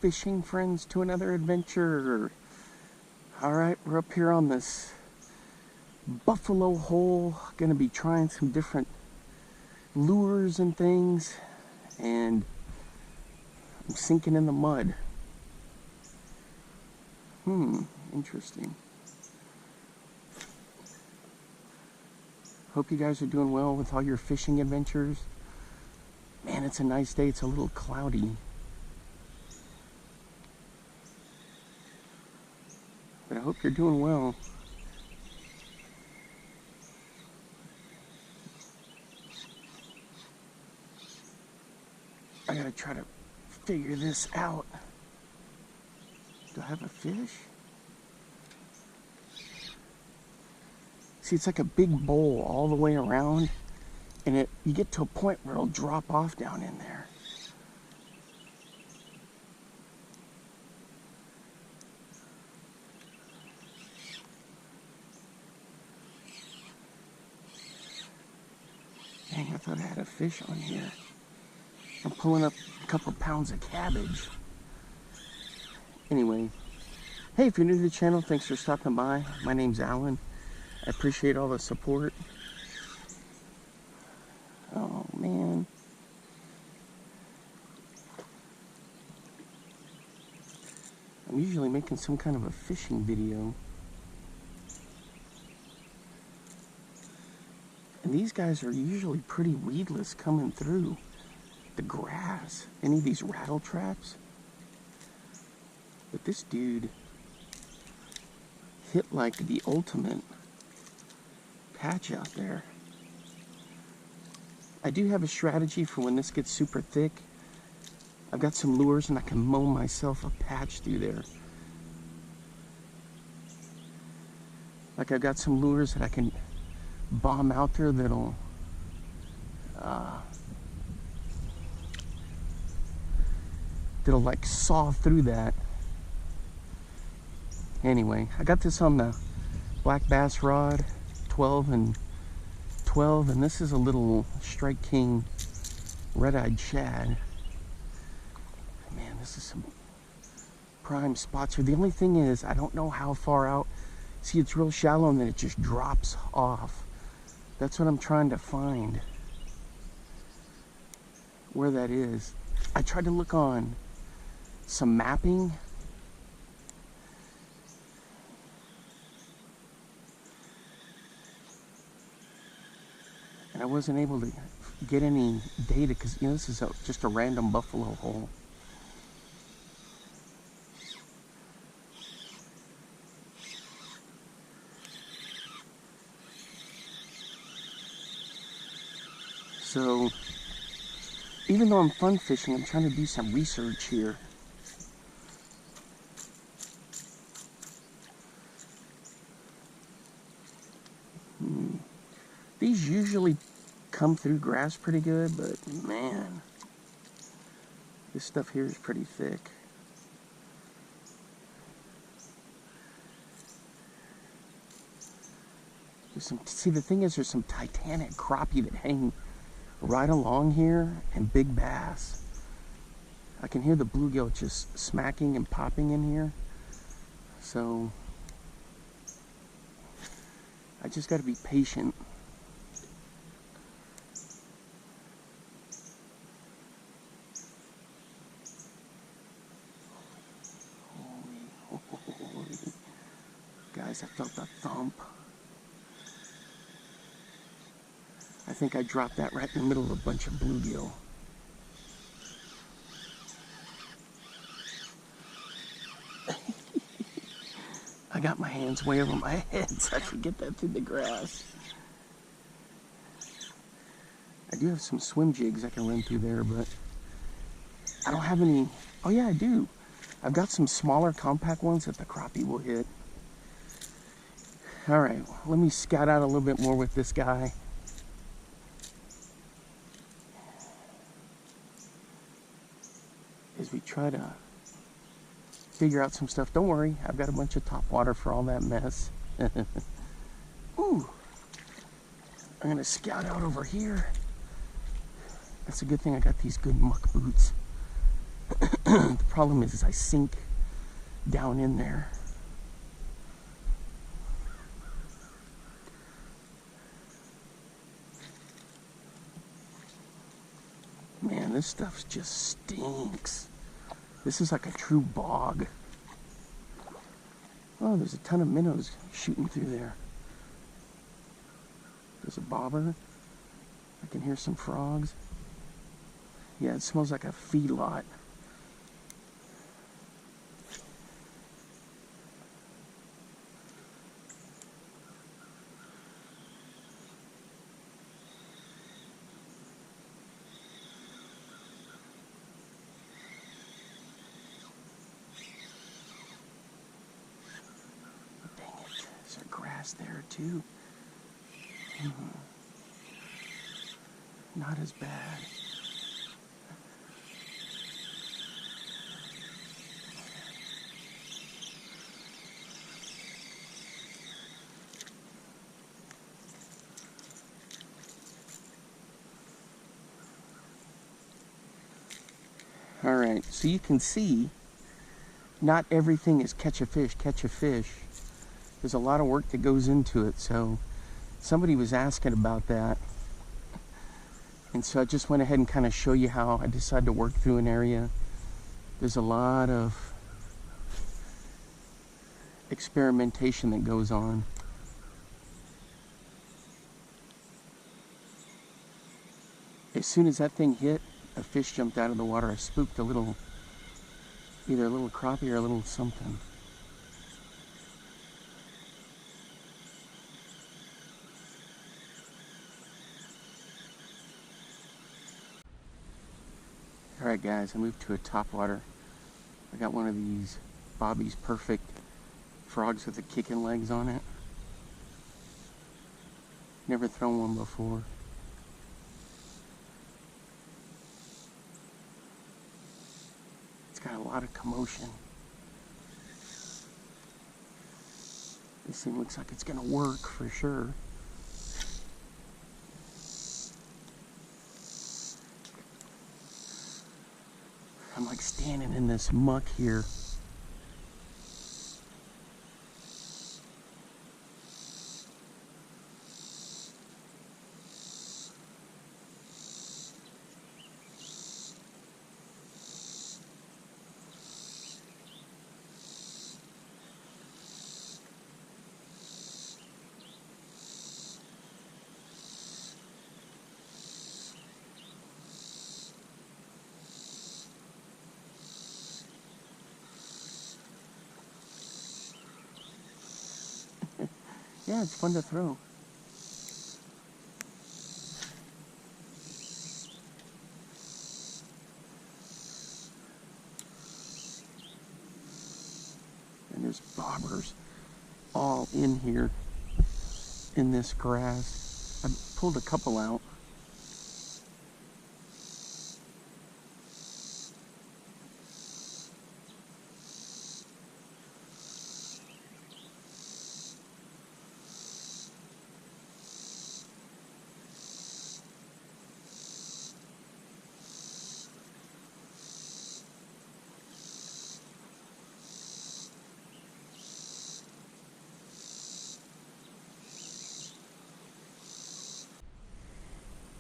fishing friends to another adventure. Alright, we're up here on this buffalo hole. Gonna be trying some different lures and things, and I'm sinking in the mud. Interesting. Hope you guys are doing well with all your fishing adventures. Man, it's a nice day. It's a little cloudy, but I hope you're doing well. I gotta try to figure this out. Do I have a fish? See, it's like a big bowl all the way around, and you get to a point where it'll drop off down in there. Dang, I thought I had a fish on here. I'm pulling up a couple pounds of cabbage. Anyway, hey, if you're new to the channel, thanks for stopping by. My name's Alan. I appreciate all the support. Oh, man. I'm usually making some kind of a fishing video. And these guys are usually pretty weedless coming through the grass. Any of these rattle traps. But this dude hit like the ultimate patch out there. I do have a strategy for when this gets super thick. I've got some lures and I can mow myself a patch through there. Like I've got some lures that I can bomb out there that'll like saw through that. Anyway, I got this on the black bass rod, 12 and 12, and this is a little Strike King red-eyed shad. Man, this is some prime spots here. The only thing is, I don't know how far out. See, it's real shallow and then it just drops off. That's what I'm trying to find, where that is. I tried to look on some mapping, and I wasn't able to get any data because, you know, this is just a random buffalo hole. So, even though I'm fun fishing, I'm trying to do some research here. These usually come through grass pretty good, but man, this stuff here is pretty thick. See, the thing is, there's some titanic crappie that hang right along here, and big bass. I can hear the bluegill just smacking and popping in here. So I just got to be patient. Holy. Guys, I felt a thump. I think I dropped that right in the middle of a bunch of bluegill. I got my hands way over my head so I could get that through the grass. I do have some swim jigs I can run through there, but I don't have any. Oh yeah, I do. I've got some smaller compact ones that the crappie will hit. All right, let me scout out a little bit more with this guy. As we try to figure out some stuff. Don't worry, I've got a bunch of top water for all that mess. Ooh, I'm gonna scout out over here. That's a good thing I got these good muck boots. The problem is I sink down in there. Man, this stuff just stinks. This is like a true bog. Oh, there's a ton of minnows shooting through there. There's a bobber. I can hear some frogs. Yeah, it smells like a feedlot. There's grass there too. Not as bad. All right, so you can see not everything is catch a fish, catch a fish. There's a lot of work that goes into it, so somebody was asking about that. And so I just went ahead and kind of show you how I decided to work through an area. There's a lot of experimentation that goes on. As soon as that thing hit, a fish jumped out of the water. I spooked a little, either a little crappie or a little something. Alright guys, I moved to a topwater. I got one of these Bobby's Perfect frogs with the kicking legs on it. Never thrown one before. It's got a lot of commotion. This thing looks like it's gonna work for sure. I'm like standing in this muck here. Yeah, it's fun to throw. And there's bobbers all in here in this grass. I pulled a couple out.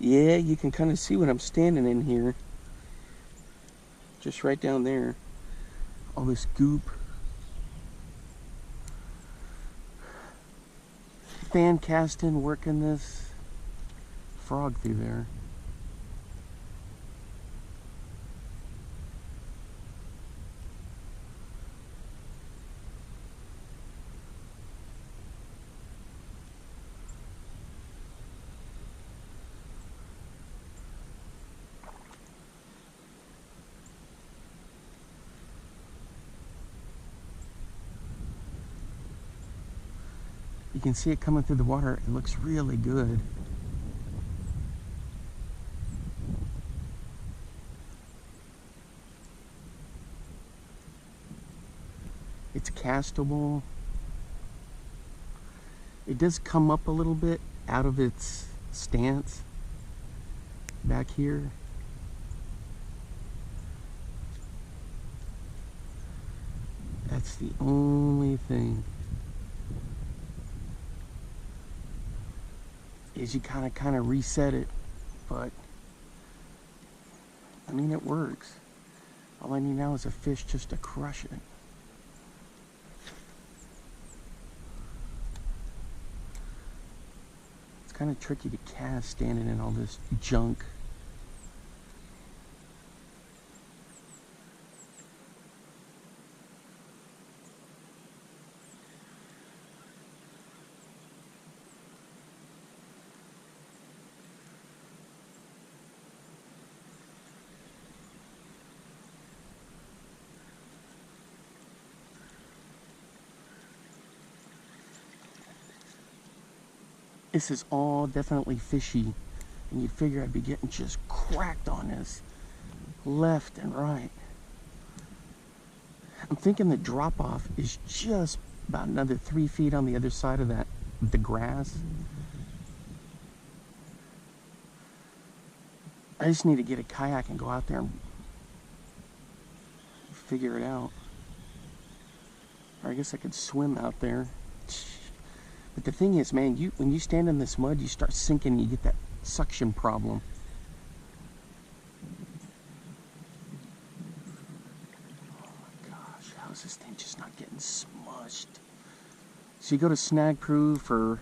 Yeah, you can kind of see what I'm standing in here. Just right down there. All this goop. Fan casting, working this frog through there. You can see it coming through the water. It looks really good. It's castable. It does come up a little bit out of its stance back here. That's the only thing. Is you kind of reset it, but I mean, it works. All I need now is a fish just to crush it. It's kind of tricky to cast standing in all this junk. This is all definitely fishy, and you'd figure I'd be getting just cracked on this left and right. I'm thinking the drop-off is just about another 3 feet on the other side of that, the grass. I just need to get a kayak and go out there and figure it out. Or I guess I could swim out there. But the thing is, man, when you stand in this mud, you start sinking and you get that suction problem. Oh my gosh, how is this thing just not getting smushed? So you go to Snag Proof or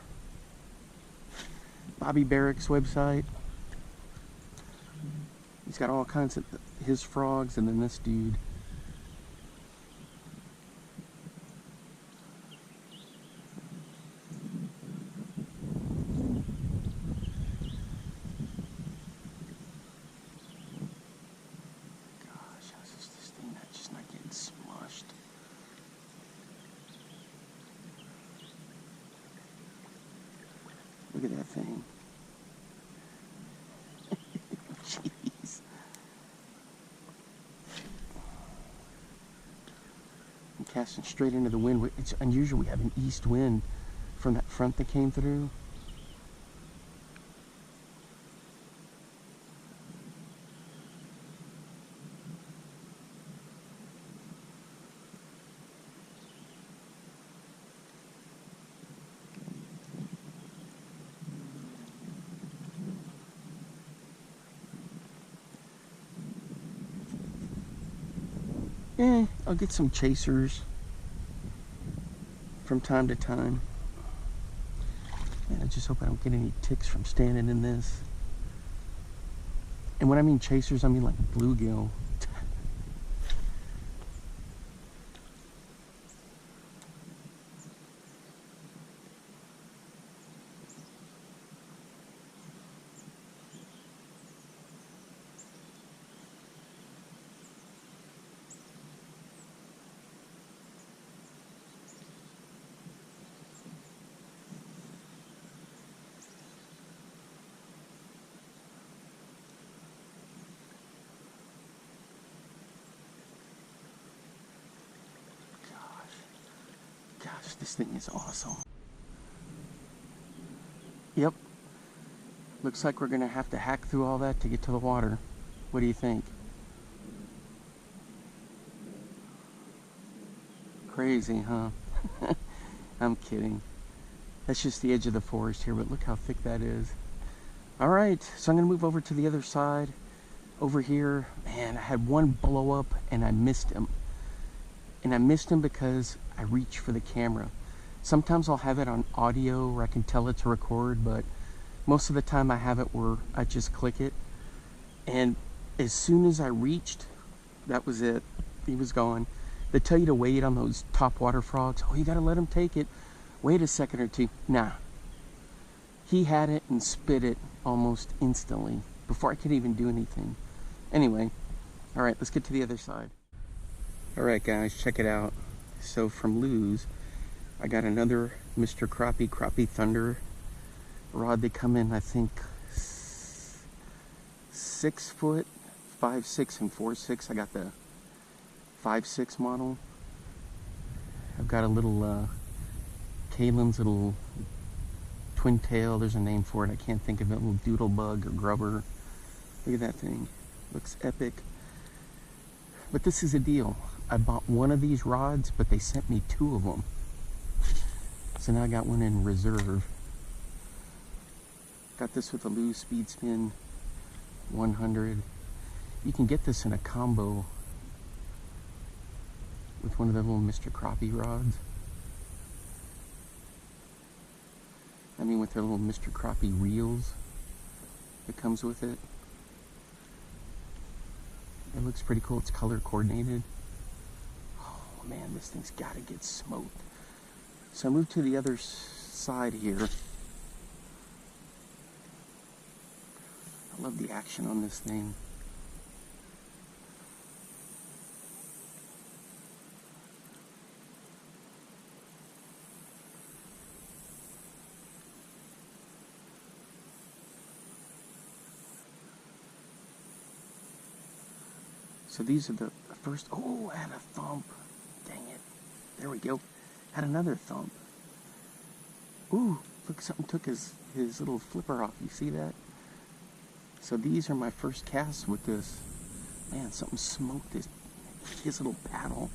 Bobby Barrick's website. He's got all kinds of his frogs, and then this dude. Look at that thing. Jeez. I'm casting straight into the wind. It's unusual. We have an east wind from that front that came through. I'll get some chasers from time to time. And I just hope I don't get any ticks from standing in this. And when I mean chasers, I mean like bluegill. Gosh, this thing is awesome. Yep. Looks like we're going to have to hack through all that to get to the water. What do you think? Crazy, huh? I'm kidding. That's just the edge of the forest here, but look how thick that is. All right, so I'm going to move over to the other side. Over here, man, I had one blow up and I missed him. And I missed him because I reached for the camera. Sometimes I'll have it on audio where I can tell it to record, but most of the time I have it where I just click it. And as soon as I reached, that was it. He was gone. They tell you to wait on those topwater frogs. Oh, you gotta let him take it. Wait a second or two. Nah. He had it and spit it almost instantly before I could even do anything. Anyway, all right, let's get to the other side. All right, guys, check it out. So from Lews, I got another Mr. Crappie Thunder Rod. They come in, I think, 6 foot, 5'6" and 4'6". I got the 5'6" model. I've got a little Kalen's little twin tail. There's a name for it. I can't think of it. A little doodle bug or grubber. Look at that thing. Looks epic. But this is a deal. I bought one of these rods, but they sent me 2 of them. So now I got one in reserve. Got this with a Lews Speed Spin 100. You can get this in a combo with one of the little Mr. Crappie rods. I mean, with the little Mr. Crappie reels that comes with it. It looks pretty cool. It's color coordinated. Oh man, this thing's gotta get smoked. So I moved to the other side here. I love the action on this thing. So these are the first. Oh, I had a thump. Dang it. There we go. Had another thump. Ooh, look, something took his little flipper off. You see that? So these are my first casts with this. Man, something smoked his little paddle.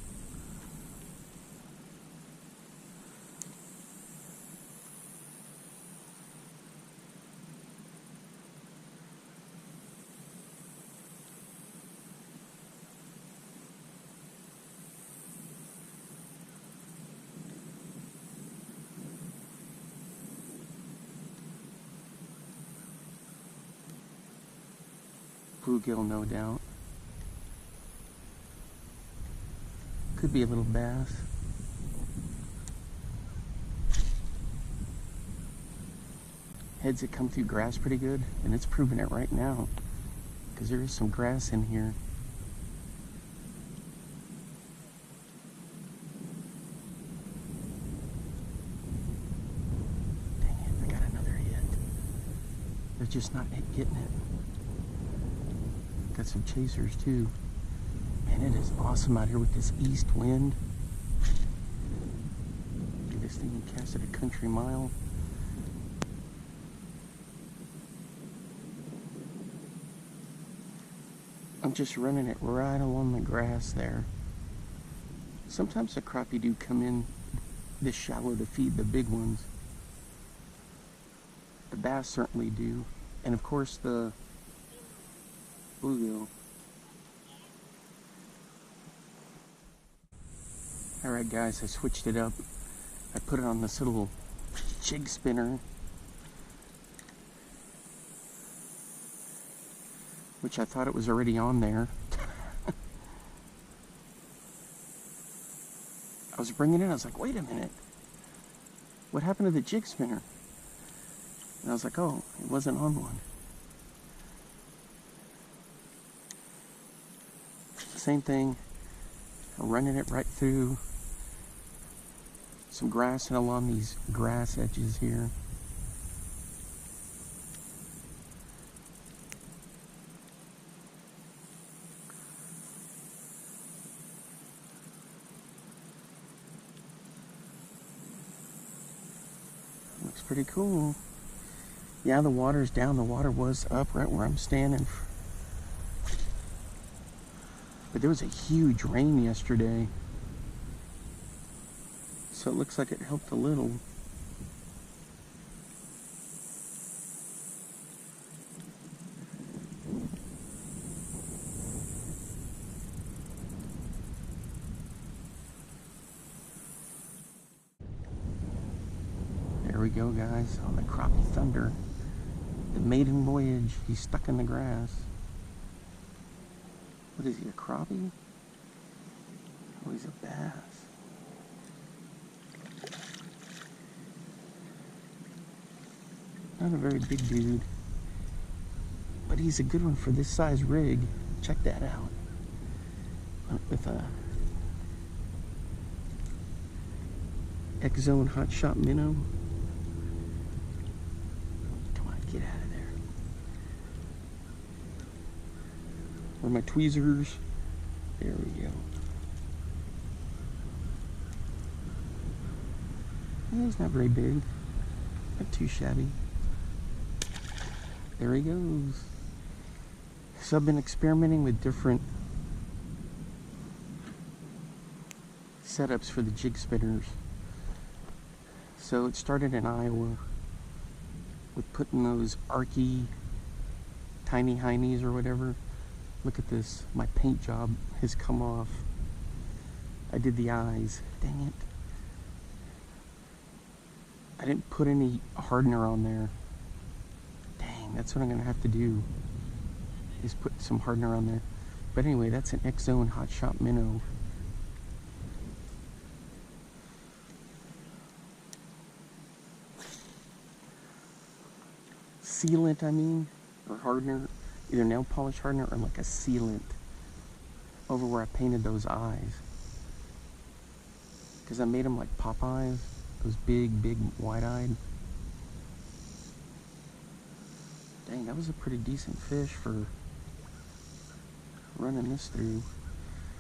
Bluegill, no doubt. Could be a little bass. Heads that come through grass pretty good, and it's proving it right now, because there is some grass in here. Dang it, I got another hit. They're just not getting it. Got some chasers too. Man, it is awesome out here with this east wind. Look at this thing cast at a country mile. I'm just running it right along the grass there. Sometimes the crappie do come in this shallow to feed the big ones. The bass certainly do. And of course the bluegill. Alright guys, I switched it up. I put it on this little jig spinner, which I thought it was already on there. I was bringing it in, I was like, wait a minute. What happened to the jig spinner? And I was like, oh, it wasn't on one. Same thing, I'm running it right through some grass and along these grass edges here. Looks pretty cool. Yeah, the water's down. The water was up right where I'm standing. But there was a huge rain yesterday, so it looks like it helped a little. There we go, guys, on the Crappie Thunder. The maiden voyage. He's stuck in the grass. What is he, a crappie? Oh, he's a bass. Not a very big dude, but he's a good one for this size rig. Check that out. With a X-Zone Hot Shot minnow. Come on, get out of there. Where are my tweezers? There we go. Yeah, he's not very big. Not too shabby. There he goes. So I've been experimenting with different setups for the jig spinners. So it started in Iowa with putting those archy tiny heinies or whatever. Look at this, my paint job has come off. I did the eyes, dang it. I didn't put any hardener on there. Dang, that's what I'm gonna have to do, is put some hardener on there. But anyway, that's an X-Zone Hot Shot minnow. Sealant, I mean, or hardener, either nail polish hardener or like a sealant over where I painted those eyes. Because I made them like Popeyes, those big wide-eyed. Dang, that was a pretty decent fish for running this through.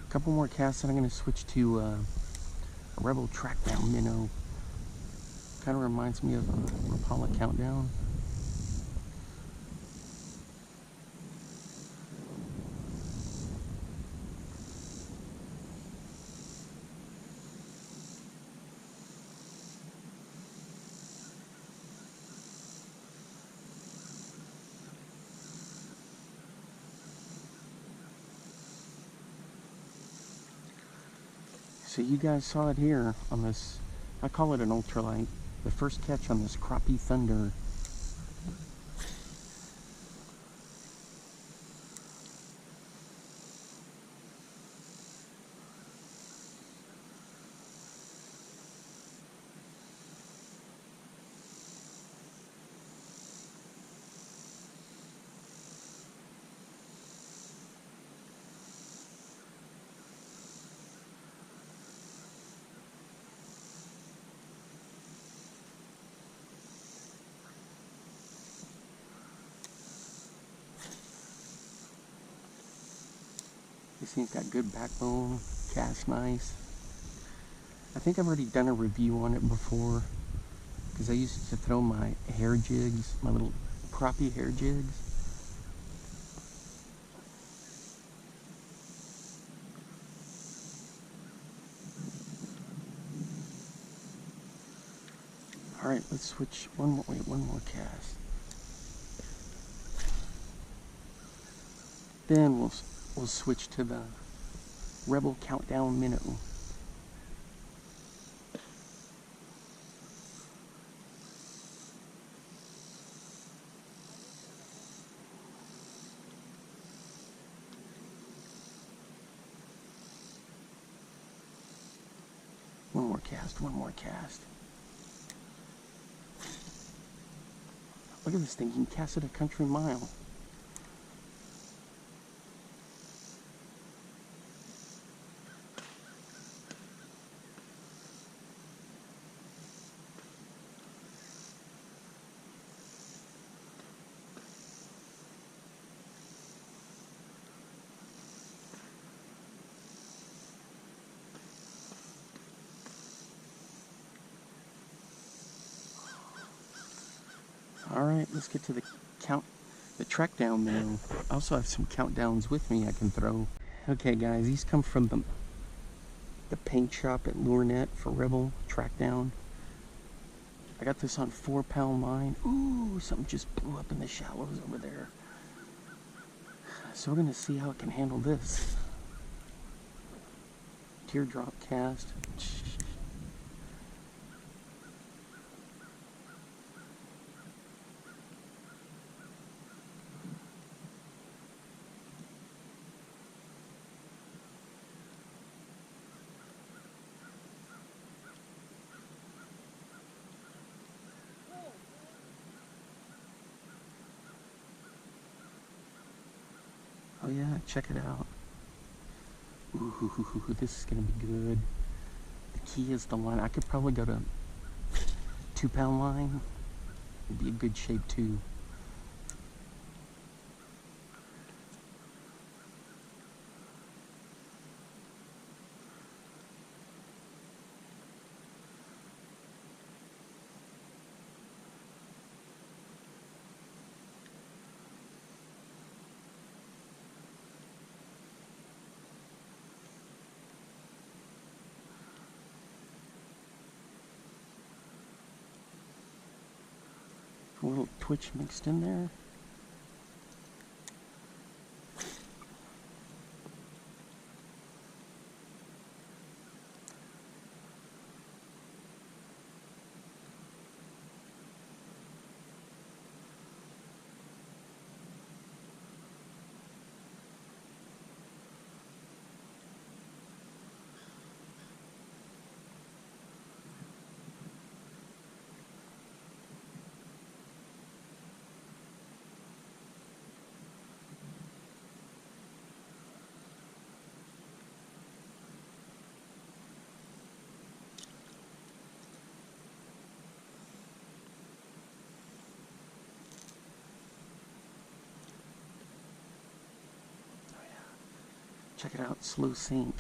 A couple more casts and I'm going to switch to a Rebel Trackdown minnow. Kind of reminds me of a Rapala Countdown. So you guys saw it here on this, I call it an ultralight, the first catch on this Crappie Thunder. This thing's got good backbone, cast nice. I think I've already done a review on it before, because I used to throw my hair jigs, my little crappie hair jigs. Alright, let's switch one more cast. Then we'll switch to the Rebel Countdown minnow. One more cast. Look at this thing, you can cast it a country mile. Alright, let's get to the track down minnow. I also have some countdowns with me I can throw. Okay guys, these come from the paint shop at LureNet for Rebel track down. I got this on 4-pound line. Ooh, something just blew up in the shallows over there. So we're gonna see how it can handle this. Teardrop cast. Oh yeah, check it out. Ooh, this is gonna be good. The key is the line. I could probably go to 2-pound line. It'd be a good shape too. A little twitch mixed in there. Check it out, slow sink.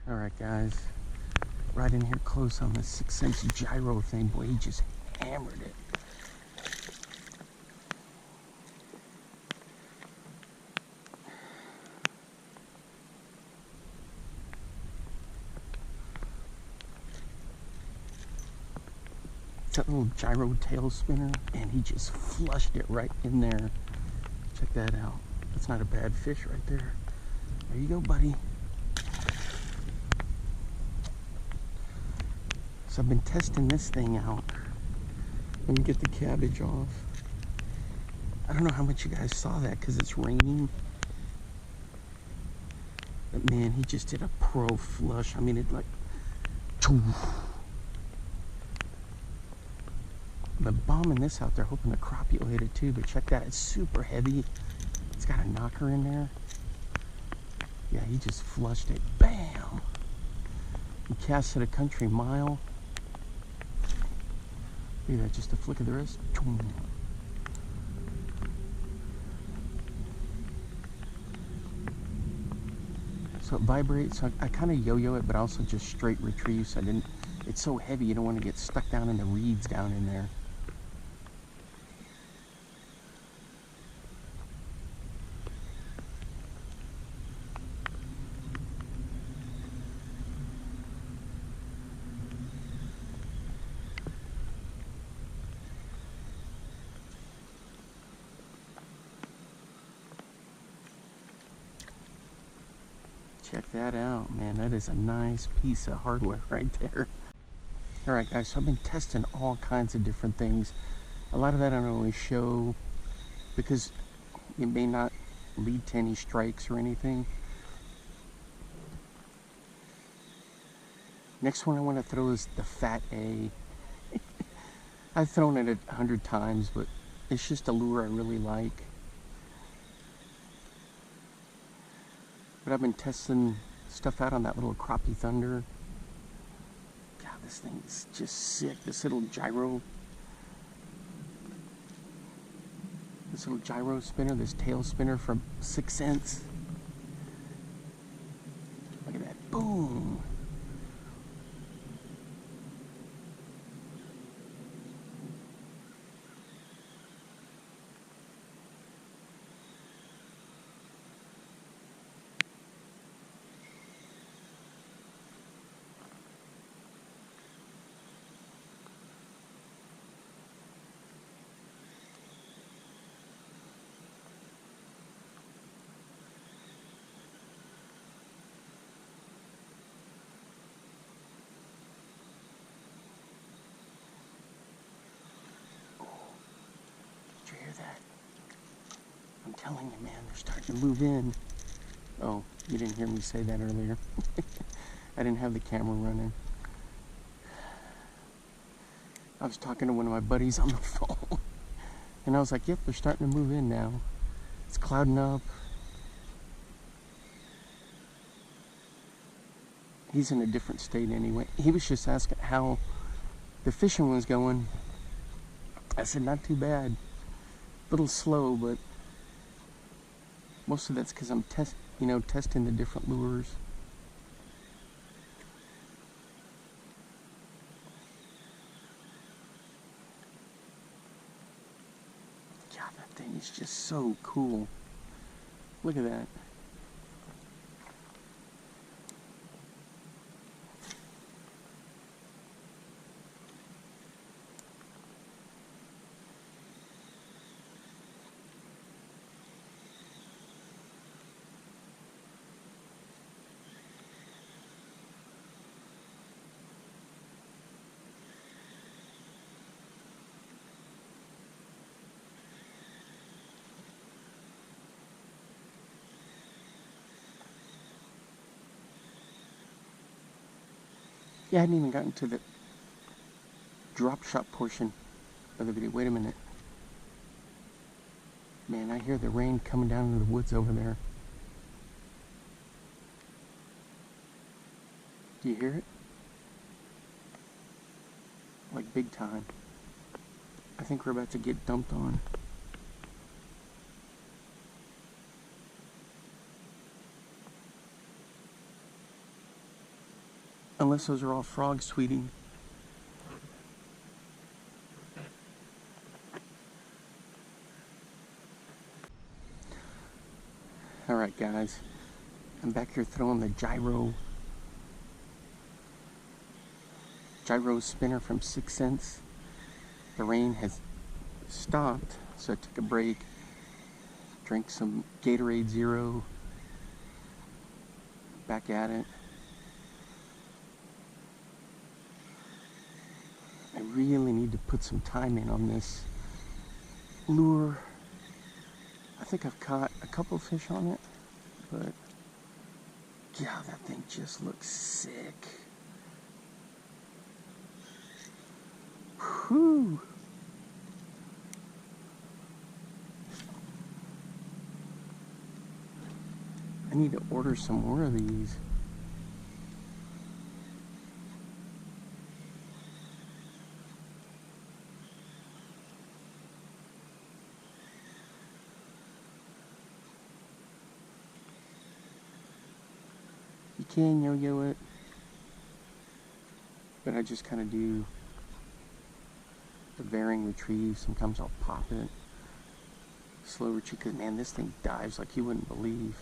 Alright guys, right in here close on the 6 cents gyro thing. Boy, he just hammered it. It's that little gyro tail spinner, and he just flushed it right in there. Check that out. That's not a bad fish right there. There you go, buddy. So I've been testing this thing out. Let me get the cabbage off. I don't know how much you guys saw that because it's raining. But man, he just did a pro flush. I mean, it like... I've been bombing this out there, hoping the crappie will hit it too. But check that, it's super heavy. It's got a knocker in there. Yeah, he just flushed it. Bam! He cast it a country mile. Look at that, just a flick of the wrist. So it vibrates. So I kind of yo-yo it, but also just straight retrieve. So I didn't. It's so heavy, you don't want to get stuck down in the reeds down in there. Check that out, man. That is a nice piece of hardware right there. Alright guys, so I've been testing all kinds of different things. A lot of that I don't always show because it may not lead to any strikes or anything. Next one I want to throw is the Fat A. I've thrown it 100 times, but it's just a lure I really like. But I've been testing stuff out on that little Crappie Thunder. God, this thing's just sick. This little gyro spinner, this tail spinner from 6 cents. Boom. Did you hear that? I'm telling you, man, they're starting to move in. Oh, you didn't hear me say that earlier. I didn't have the camera running. I was talking to one of my buddies on the phone. And I was like, yep, they're starting to move in now. It's clouding up. He's in a different state anyway. He was just asking how the fishing was going. I said, not too bad. A little slow, but most of that's because I'm testing the different lures. God, that thing is just so cool. Look at that. Yeah, I hadn't even gotten to the drop shot portion of the video. Wait a minute. Man, I hear the rain coming down into the woods over there. Do you hear it? Like big time. I think we're about to get dumped on. Unless those are all frogs tweeting. Alright guys, I'm back here throwing the Gyro Spinner from 6 Cents. The rain has stopped, so I took a break, drank some Gatorade Zero, back at it. I really need to put some time in on this lure. I think I've caught a couple fish on it, but God, that thing just looks sick. Whew. I need to order some more of these. You can yo-yo it, but I just kind of do the varying retrieve. Sometimes I'll pop it, slow retrieve, because man, this thing dives like you wouldn't believe.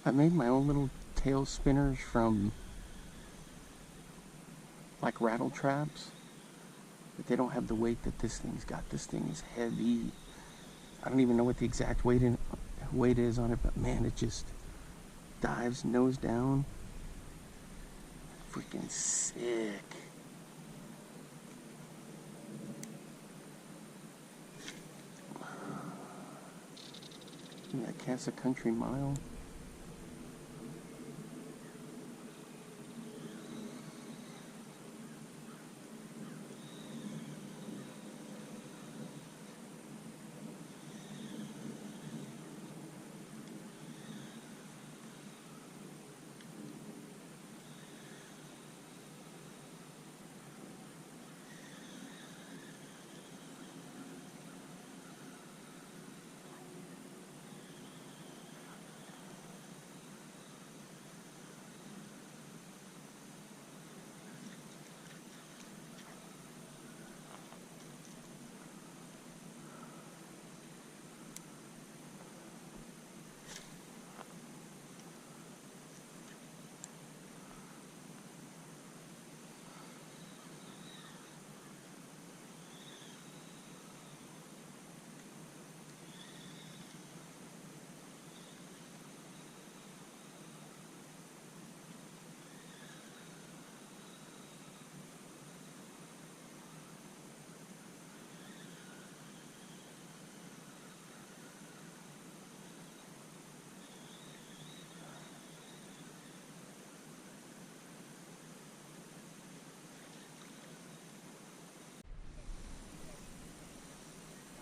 I made my own little tail spinners from like rattle traps, but they don't have the weight that this thing's got. This thing is heavy. I don't even know what the exact weight is on it, but man, it just dives nose down, freaking sick. Yeah, Casa Country Mile.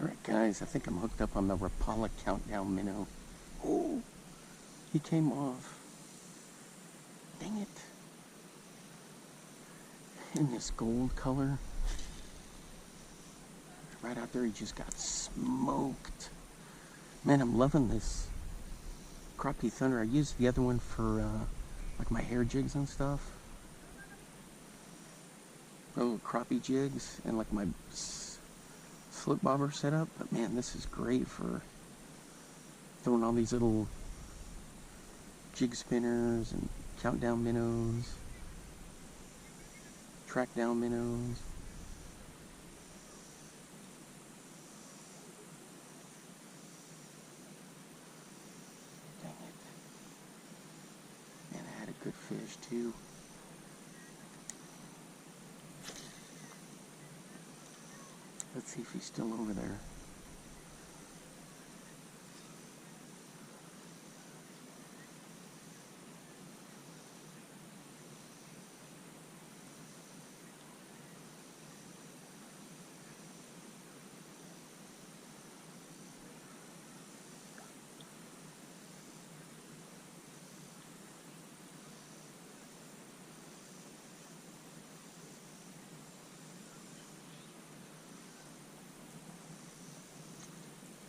Alright guys, I think I'm hooked up on the Rapala Countdown minnow. Oh, he came off. Dang it. In this gold color. Right out there, he just got smoked. Man, I'm loving this Crappie Thunder. I used the other one for like my hair jigs and stuff. Oh, crappie jigs and like my slip bobber setup. But man, this is great for throwing all these little jig spinners and countdown minnows, track down minnows. Dang it. Man, I had a good fish too. Let's see if he's still over there.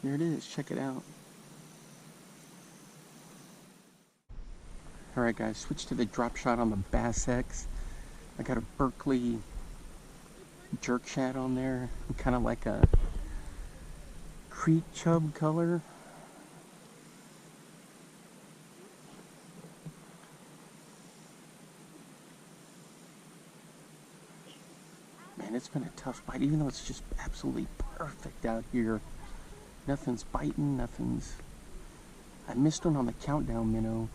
There it is, check it out. Alright guys, switch to the drop shot on the Bass X. I got a Berkeley jerk shad on there, kind of like a creek chub color. Man, it's been a tough bite, even though it's just absolutely perfect out here. Nothing's biting, nothing's... I missed one on the countdown minnow.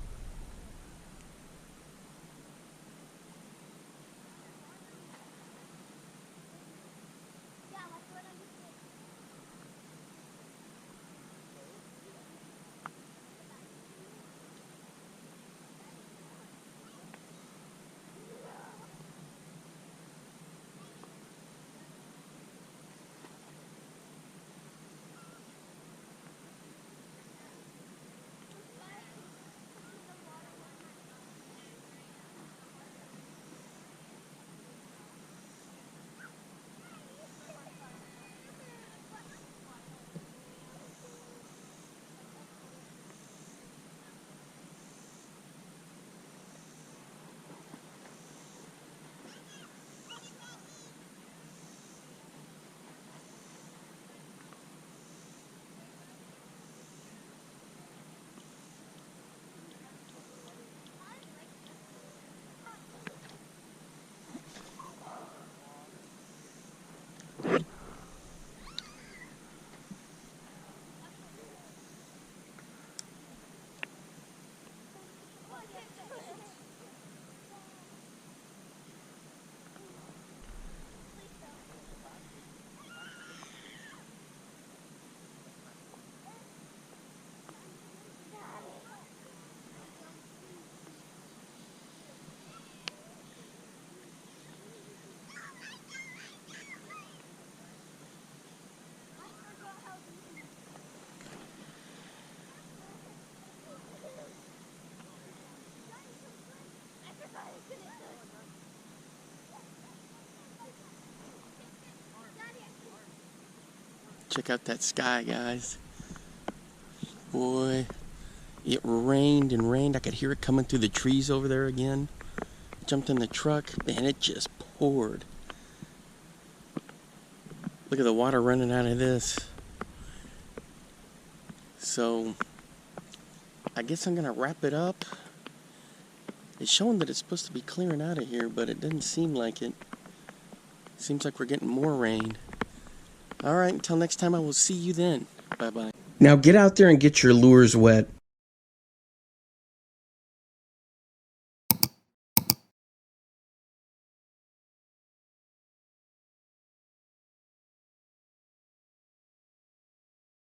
Check out that sky, guys. Boy, it rained and rained. I could hear it coming through the trees over there again. Jumped in the truck, and it just poured. Look at the water running out of this. So, I guess I'm gonna wrap it up. It's showing that it's supposed to be clearing out of here, but it doesn't seem like it. Seems like we're getting more rain. Alright, until next time, I will see you then. Bye-bye. Now get out there and get your lures wet.